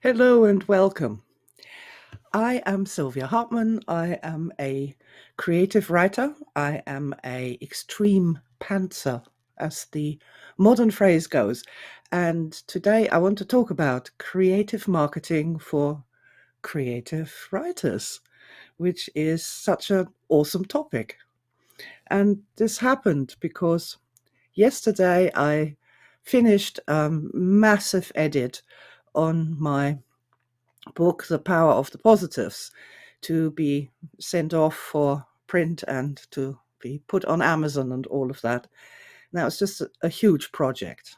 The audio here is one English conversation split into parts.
Hello and welcome. I am Sylvia Hartmann. I am a creative writer. I am a extreme pantser, as the modern phrase goes. And today I want to talk about creative marketing for creative writers, which is such an awesome topic. And this happened because yesterday I finished a massive edit on my book, The Power of the Positives, to be sent off for print and to be put on Amazon and all of that. Now it's just a huge project.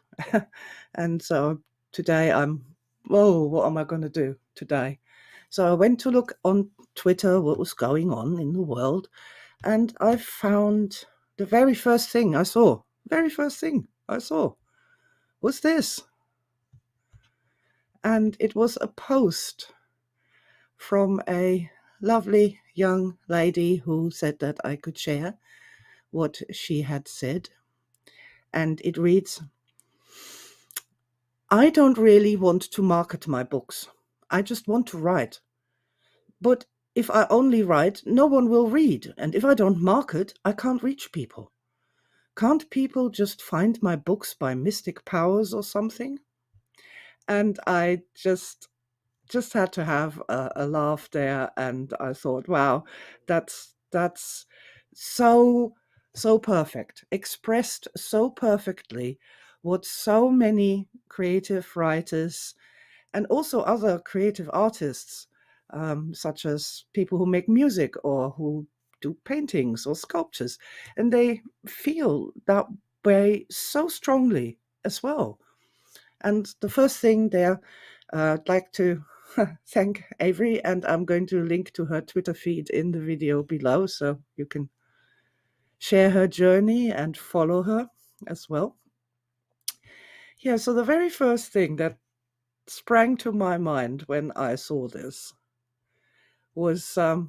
And so today what am I going to do today? So I went to look on Twitter what was going on in the world, and I found the very first thing I saw was this. And it was a post from a lovely young lady who said that I could share what she had said. And it reads, I don't really want to market my books. I just want to write. But if I only write, no one will read. And if I don't market, I can't reach people. Can't people just find my books by mystic powers or something? And I just had to have a laugh there, and I thought, wow, that's so perfect, expressed so perfectly what so many creative writers and also other creative artists, such as people who make music or who do paintings or sculptures, and they feel that way so strongly as well. And the first thing there, I'd like to thank Avery, and I'm going to link to her Twitter feed in the video below so you can share her journey and follow her as well. Yeah, so the very first thing that sprang to my mind when I saw this was a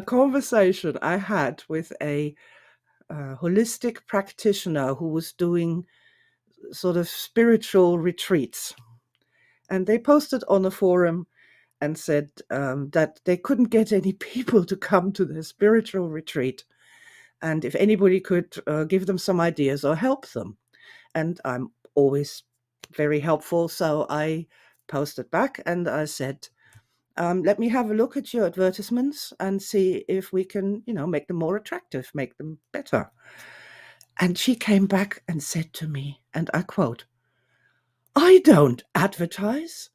conversation I had with a holistic practitioner who was doing sort of spiritual retreats. And they posted on a forum and said that they couldn't get any people to come to their spiritual retreat. And if anybody could give them some ideas or help them. And I'm always very helpful. So I posted back and I said, let me have a look at your advertisements and see if we can, make them more attractive, make them better. And she came back and said to me, and I quote, I don't advertise,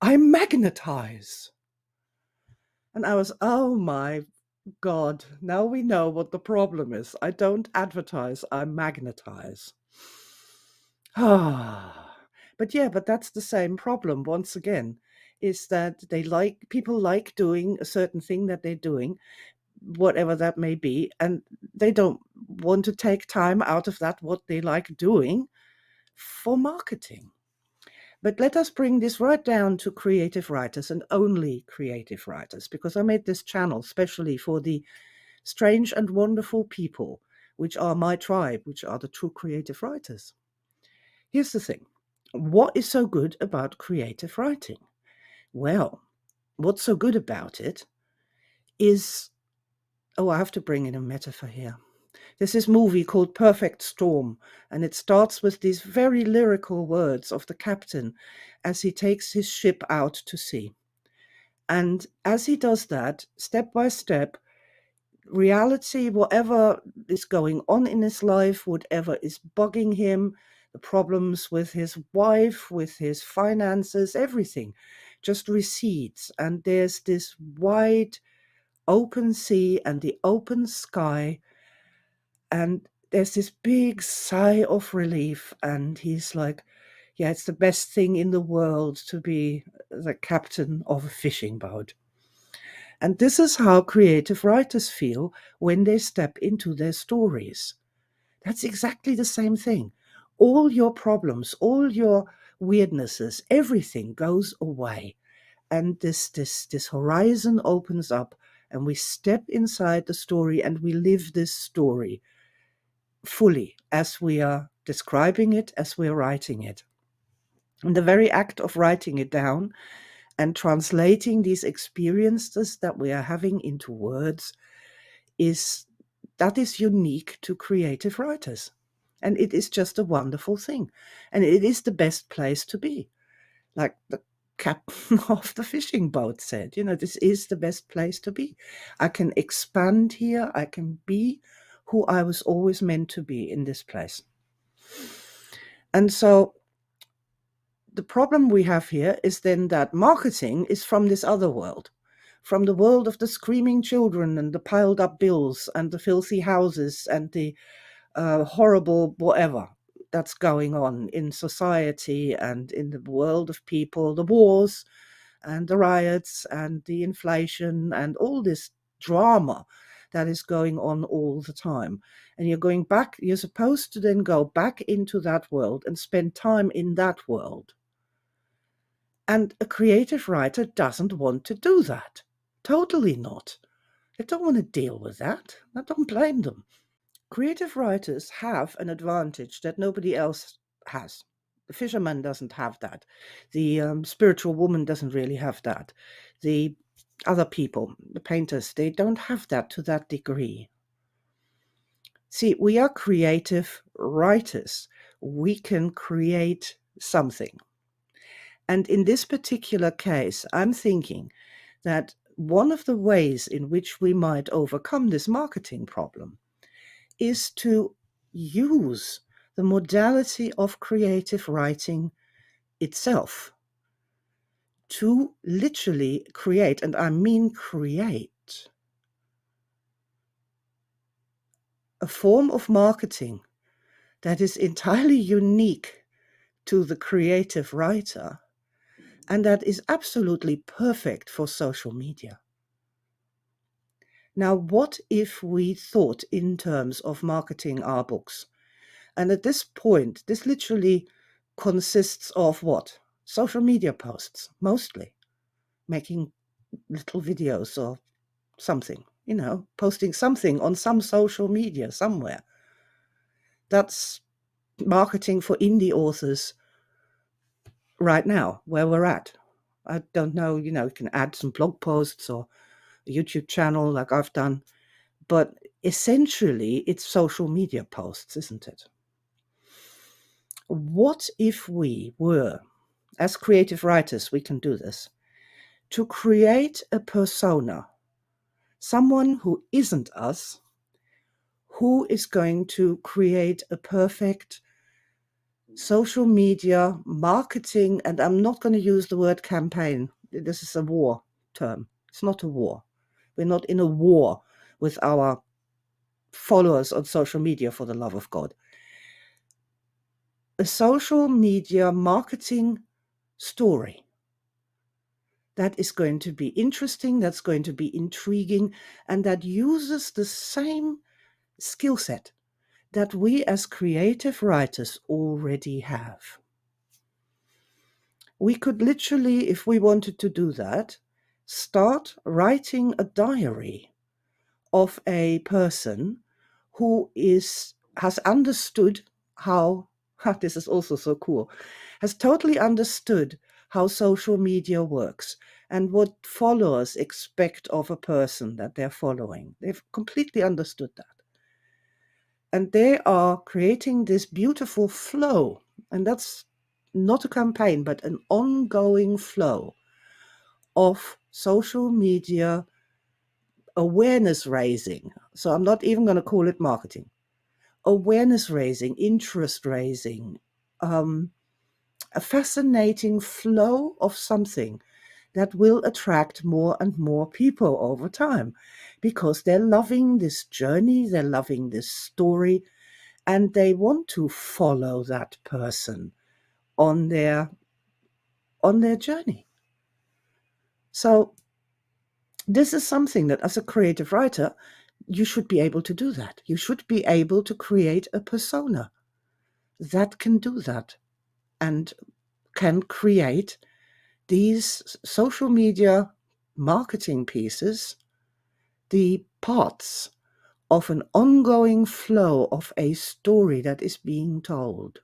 I magnetize. And I was, oh my God, now we know what the problem is. I don't advertise, I magnetize. Ah, but that's the same problem once again, is that people like doing a certain thing that they're doing, whatever that may be, and they don't want to take time out of that, what they like doing, for marketing. But let us bring this right down to creative writers and only creative writers, because I made this channel specially for the strange and wonderful people, which are my tribe, which are the true creative writers. Here's the thing. What is so good about creative writing? Well, what's so good about it is, I have to bring in a metaphor here. There's this movie called Perfect Storm, and it starts with these very lyrical words of the captain as he takes his ship out to sea. And as he does that, step by step, reality, whatever is going on in his life, whatever is bugging him, the problems with his wife, with his finances, everything just recedes. And there's this wide open sea and the open sky. And there's this big sigh of relief. And he's like, yeah, it's the best thing in the world to be the captain of a fishing boat. And this is how creative writers feel when they step into their stories. That's exactly the same thing. All your problems, all your weirdnesses, everything goes away. And this horizon opens up, and we step inside the story and we live this story fully as we are describing it, as we're writing it. And the very act of writing it down and translating these experiences that we are having into words is unique to creative writers. And it is just a wonderful thing. And it is the best place to be. Like the captain of the fishing boat said, this is the best place to be. I can expand here. I can be who I was always meant to be in this place. And so the problem we have here is then that marketing is from this other world, from the world of the screaming children and the piled up bills and the filthy houses and the horrible whatever that's going on in society and in the world of people, the wars and the riots and the inflation and all this drama that is going on all the time. And you're supposed to then go back into that world and spend time in that world. And a creative writer doesn't want to do that. Totally not. They don't want to deal with that. I don't blame them. Creative writers have an advantage that nobody else has. The fisherman doesn't have that. The spiritual woman doesn't really have that. The other people, the painters, they don't have that to that degree. See, we are creative writers. We can create something. And in this particular case, I'm thinking that one of the ways in which we might overcome this marketing problem is to use the modality of creative writing itself to literally create, and I mean create, a form of marketing that is entirely unique to the creative writer and that is absolutely perfect for social media. Now, what if we thought in terms of marketing our books? And at this point, this literally consists of what? Social media posts, mostly. Making little videos or something, posting something on some social media somewhere. That's marketing for indie authors right now, where we're at. I don't know, you can add some blog posts or a YouTube channel like I've done, but essentially it's social media posts, isn't it? What if we were, as creative writers, we can do this, to create a persona, someone who isn't us, who is going to create a perfect social media marketing, and I'm not going to use the word campaign. This is a war term. It's not a war. We're not in a war with our followers on social media, for the love of God. A social media marketing story that is going to be interesting, that's going to be intriguing, and that uses the same skill set that we as creative writers already have. We could literally, if we wanted to do that, start writing a diary of a person who has understood how, this is also so cool, has totally understood how social media works and what followers expect of a person that they're following. They've completely understood that. And they are creating this beautiful flow. And that's not a campaign, but an ongoing flow of social media awareness raising. So I'm not even going to call it marketing. Awareness raising, interest raising, a fascinating flow of something that will attract more and more people over time because they're loving this journey, they're loving this story, and they want to follow that person on their journey. So this is something that as a creative writer, you should be able to do that. You should be able to create a persona that can do that and can create these social media marketing pieces, the parts of an ongoing flow of a story that is being told.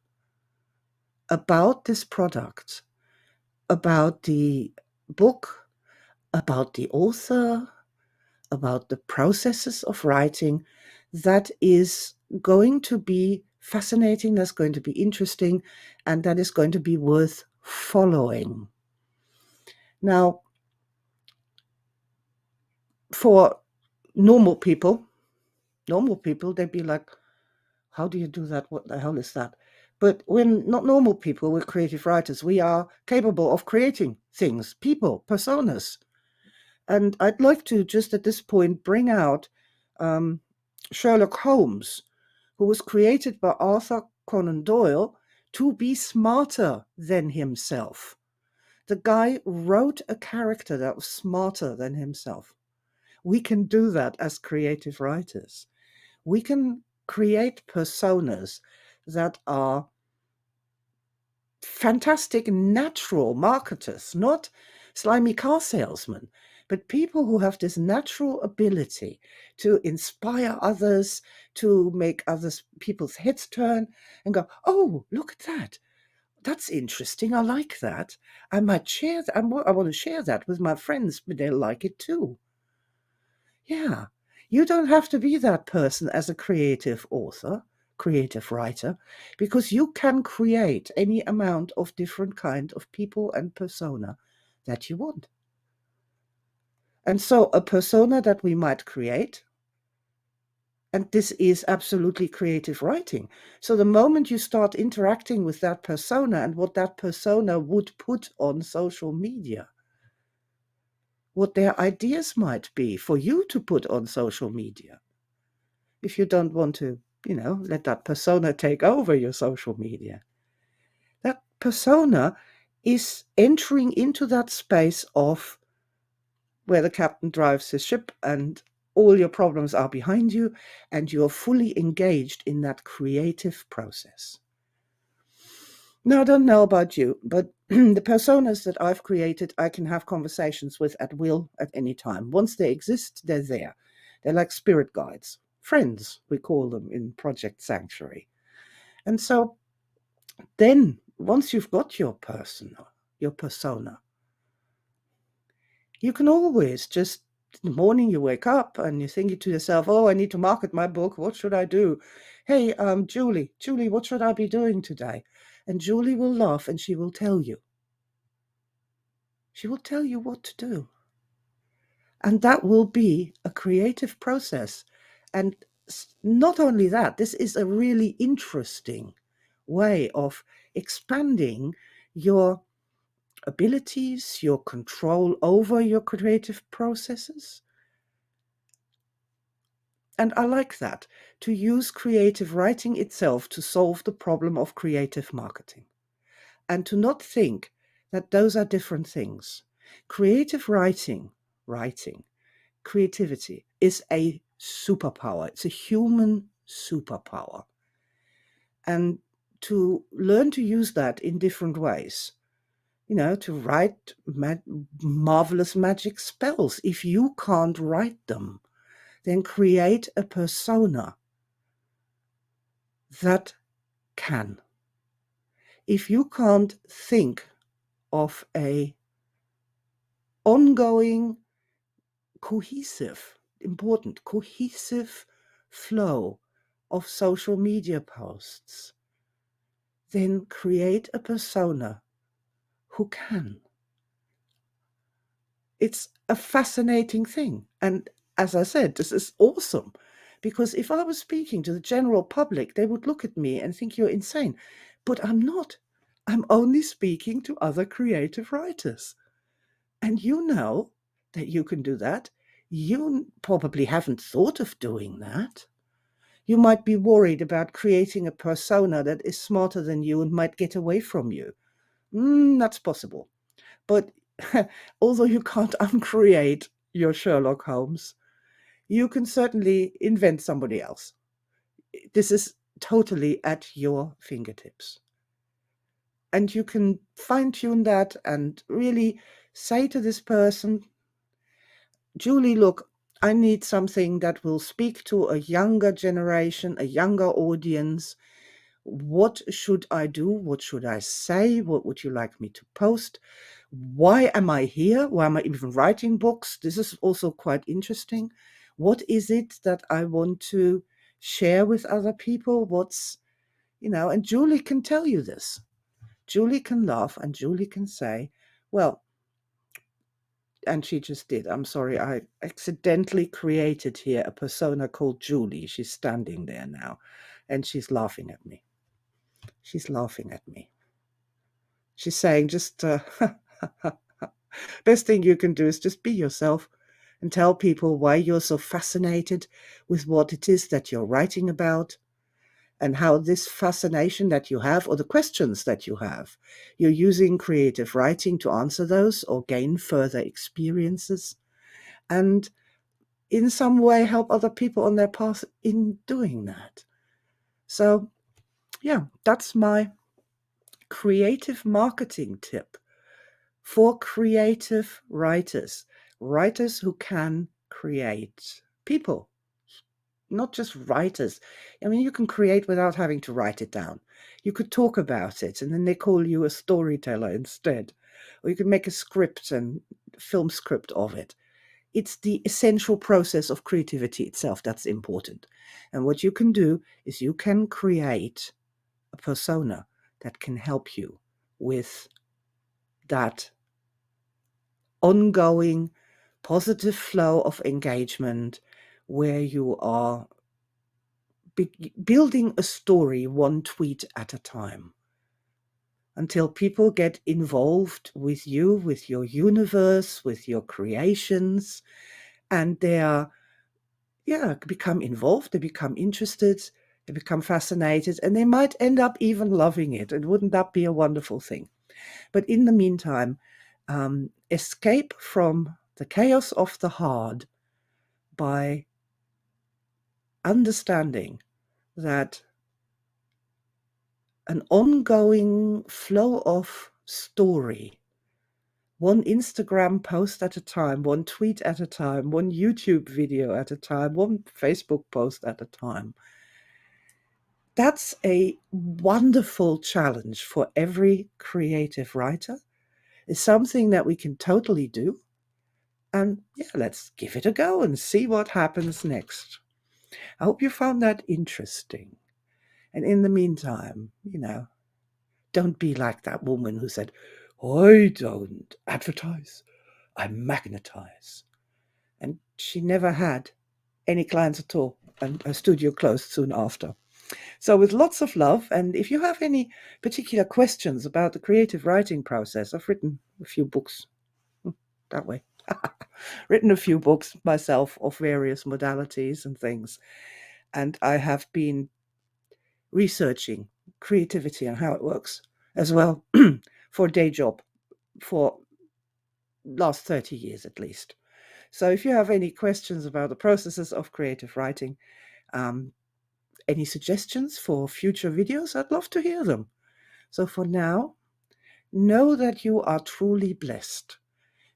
about this product, about the book, about the author, about the processes of writing, that is going to be fascinating, that's going to be interesting, and that is going to be worth following. Now, for normal people, they'd be like, how do you do that? What the hell is that? But we're not normal people, we're creative writers. We are capable of creating things, people, personas. And I'd like to just at this point bring out um, Sherlock Holmes, who was created by Arthur Conan Doyle to be smarter than himself. The guy wrote a character that was smarter than himself. We can do that as creative writers. We can create personas that are fantastic natural marketers, not slimy car salesmen, but people who have this natural ability to inspire others, to make others people's heads turn and go, oh, look at that. That's interesting. I like that. I might share that. I want to share that with my friends, but they'll like it too. Yeah. You don't have to be that person as a creative author, creative writer, because you can create any amount of different kind of people and persona that you want. And so a persona that we might create, and this is absolutely creative writing. So the moment you start interacting with that persona and what that persona would put on social media, what their ideas might be for you to put on social media, if you don't want to, let that persona take over your social media. That persona is entering into that space of where the captain drives his ship and all your problems are behind you and you're fully engaged in that creative process. Now, I don't know about you, but the personas that I've created, I can have conversations with at will at any time. Once they exist, they're there. They're like spirit guides, friends, we call them in Project Sanctuary. And so then, once you've got your persona, you can always just in the morning you wake up and you're thinking to yourself, oh, I need to market my book. What should I do? Hey, Julie, what should I be doing today? And Julie will laugh and she will tell you. She will tell you what to do. And that will be a creative process. And not only that, this is a really interesting way of expanding your abilities, your control over your creative processes. And I like that, to use creative writing itself to solve the problem of creative marketing. And to not think that those are different things. Creative writing, creativity is a superpower. It's a human superpower. And to learn to use that in different ways, to write marvelous magic spells. If you can't write them, then create a persona that can. If you can't think of a ongoing, cohesive flow of social media posts, then create a persona who can. It's a fascinating thing. And as I said, this is awesome. Because if I was speaking to the general public, they would look at me and think you're insane. But I'm not. I'm only speaking to other creative writers. And you know that you can do that. You probably haven't thought of doing that. You might be worried about creating a persona that is smarter than you and might get away from you. That's possible. But although you can't uncreate your Sherlock Holmes, you can certainly invent somebody else. This is totally at your fingertips. And you can fine tune that and really say to this person, Julie, look, I need something that will speak to a younger generation, a younger audience, what should I do? What should I say? What would you like me to post? Why am I here? Why am I even writing books? This is also quite interesting. What is it that I want to share with other people? And Julie can tell you this. Julie can laugh and Julie can say, well, and she just did. I'm sorry, I accidentally created here a persona called Julie. She's standing there now and she's laughing at me. She's laughing at me. She's saying, just best thing you can do is just be yourself and tell people why you're so fascinated with what it is that you're writing about and how this fascination that you have, or the questions that you have, you're using creative writing to answer those or gain further experiences and in some way help other people on their path in doing that. So, yeah, that's my creative marketing tip for creative writers, writers who can create people, not just writers. I mean, you can create without having to write it down. You could talk about it and then they call you a storyteller instead. Or you could make a script and film script of it. It's the essential process of creativity itself that's important. And what you can do is you can create a persona that can help you with that ongoing positive flow of engagement where you are building a story one tweet at a time until people get involved with you, with your universe, with your creations, and they are, become involved, they become interested, they become fascinated, and they might end up even loving it. And wouldn't that be a wonderful thing? But in the meantime, escape from the chaos of the hard by understanding that an ongoing flow of story, one Instagram post at a time, one tweet at a time, one YouTube video at a time, one Facebook post at a time. That's a wonderful challenge for every creative writer. It's something that we can totally do. And let's give it a go and see what happens next. I hope you found that interesting. And in the meantime, don't be like that woman who said, I don't advertise, I magnetize. And she never had any clients at all, and her studio closed soon after. So with lots of love, and if you have any particular questions about the creative writing process, I've written a few books that way. Written a few books myself of various modalities and things. And I have been researching creativity and how it works as well for a day job for last 30 years at least. So if you have any questions about the processes of creative writing, any suggestions for future videos, I'd love to hear them. So for now, know that you are truly blessed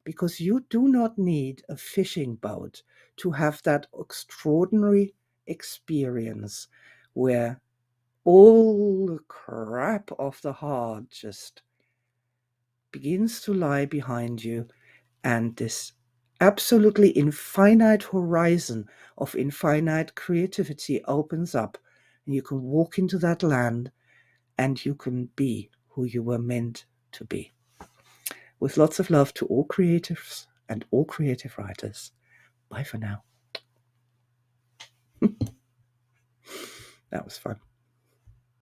because you do not need a fishing boat to have that extraordinary experience where all the crap of the heart just begins to lie behind you and this absolutely infinite horizon of infinite creativity opens up and you can walk into that land and you can be who you were meant to be. With lots of love to all creatives and all creative writers. Bye for now. That was fun.